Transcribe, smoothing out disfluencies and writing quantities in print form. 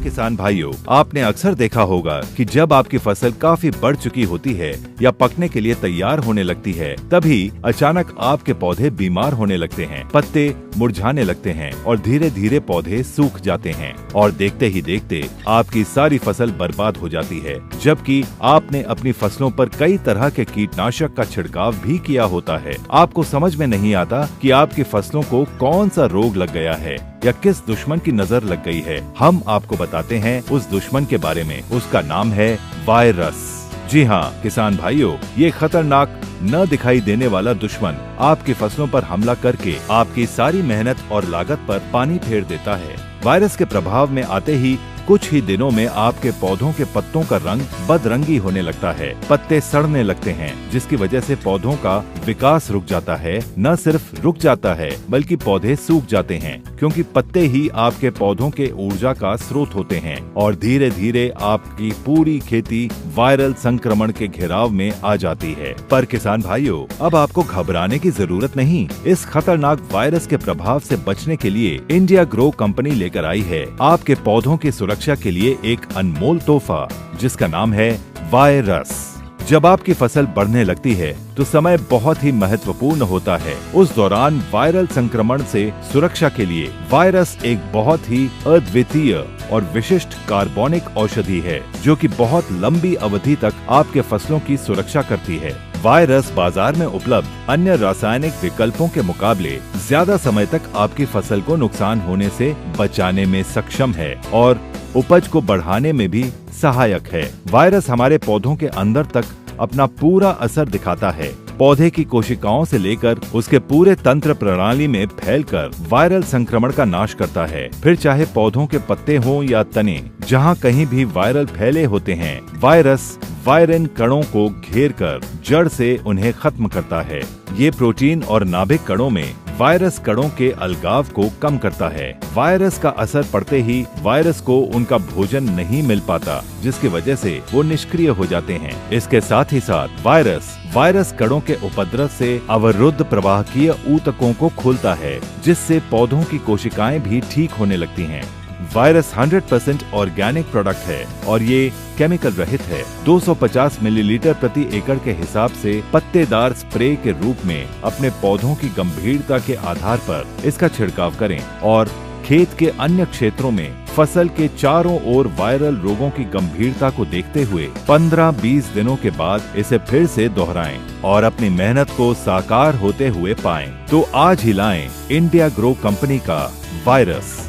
किसान भाइयों, आपने अक्सर देखा होगा कि जब आपकी फसल काफी बढ़ चुकी होती है या पकने के लिए तैयार होने लगती है, तभी अचानक आपके पौधे बीमार होने लगते हैं, पत्ते मुरझाने लगते हैं और धीरे धीरे पौधे सूख जाते हैं और देखते ही देखते आपकी सारी फसल बर्बाद हो जाती है, जबकि आपने अपनी फसलों पर कई तरह के कीटनाशक का छिड़काव भी किया होता है। आपको समझ में नहीं आता कि आपकी फसलों को कौन सा रोग लग गया है या किस दुश्मन की नजर लग गई है। हम आपको बताते हैं उस दुश्मन के बारे में। उसका नाम है वायरस। जी हाँ किसान भाइयों, ये खतरनाक न दिखाई देने वाला दुश्मन आपकी फसलों पर हमला करके आपकी सारी मेहनत और लागत पर पानी फेर देता है। वायरस के प्रभाव में आते ही कुछ ही दिनों में आपके पौधों के पत्तों का रंग बदरंगी होने लगता है, पत्ते सड़ने लगते हैं, जिसकी वजह से पौधों का विकास रुक जाता है। न सिर्फ रुक जाता है बल्कि पौधे सूख जाते हैं, क्योंकि पत्ते ही आपके पौधों के ऊर्जा का स्रोत होते हैं और धीरे धीरे आपकी पूरी खेती वायरल संक्रमण के घेराव में आ जाती है। पर किसान भाइयों, अब आपको घबराने की जरूरत नहीं। इस खतरनाक वायरस के प्रभाव से बचने के लिए इंडिया ग्रो कंपनी लेकर आई है आपके पौधों की सुरक्षा के लिए एक अनमोल तोहफा, जिसका नाम है वायरस। जब आपकी फसल बढ़ने लगती है तो समय बहुत ही महत्वपूर्ण होता है। उस दौरान वायरल संक्रमण से सुरक्षा के लिए वायरस एक बहुत ही अद्वितीय और विशिष्ट कार्बनिक औषधि है, जो कि बहुत लंबी अवधि तक आपके फसलों की सुरक्षा करती है। वायरस बाजार में उपलब्ध अन्य रासायनिक विकल्पों के मुकाबले ज्यादा समय तक आपकी फसल को नुकसान होने से बचाने में सक्षम है और उपज को बढ़ाने में भी सहायक है। वायरस हमारे पौधों के अंदर तक अपना पूरा असर दिखाता है। पौधे की कोशिकाओं से लेकर उसके पूरे तंत्र प्रणाली में फैलकर वायरल संक्रमण का नाश करता है। फिर चाहे पौधों के पत्ते हों या तने, जहां कहीं भी वायरल फैले होते हैं, वायरस वायरन कणों को घेर कर जड़ से उन्हें खत्म करता है। ये प्रोटीन और नाभिक कणों में वायरस कणों के अलगाव को कम करता है। वायरस का असर पड़ते ही वायरस को उनका भोजन नहीं मिल पाता, जिसकी वजह से वो निष्क्रिय हो जाते हैं। इसके साथ ही साथ वायरस कणों के उपद्रव से अवरुद्ध प्रवाहकीय ऊतकों को खोलता है, जिससे पौधों की कोशिकाएं भी ठीक होने लगती हैं। वायरस 100% ऑर्गेनिक प्रोडक्ट है और ये केमिकल रहित है। 250 मिलीलीटर प्रति एकड़ के हिसाब से पत्तेदार स्प्रे के रूप में अपने पौधों की गंभीरता के आधार पर इसका छिड़काव करें और खेत के अन्य क्षेत्रों में फसल के चारों ओर वायरल रोगों की गंभीरता को देखते हुए 15-20 दिनों के बाद इसे फिर से दोहराएं और अपनी मेहनत को साकार होते हुए पाएं। तो आज ही लाएं इंडिया ग्रो कंपनी का वायरस।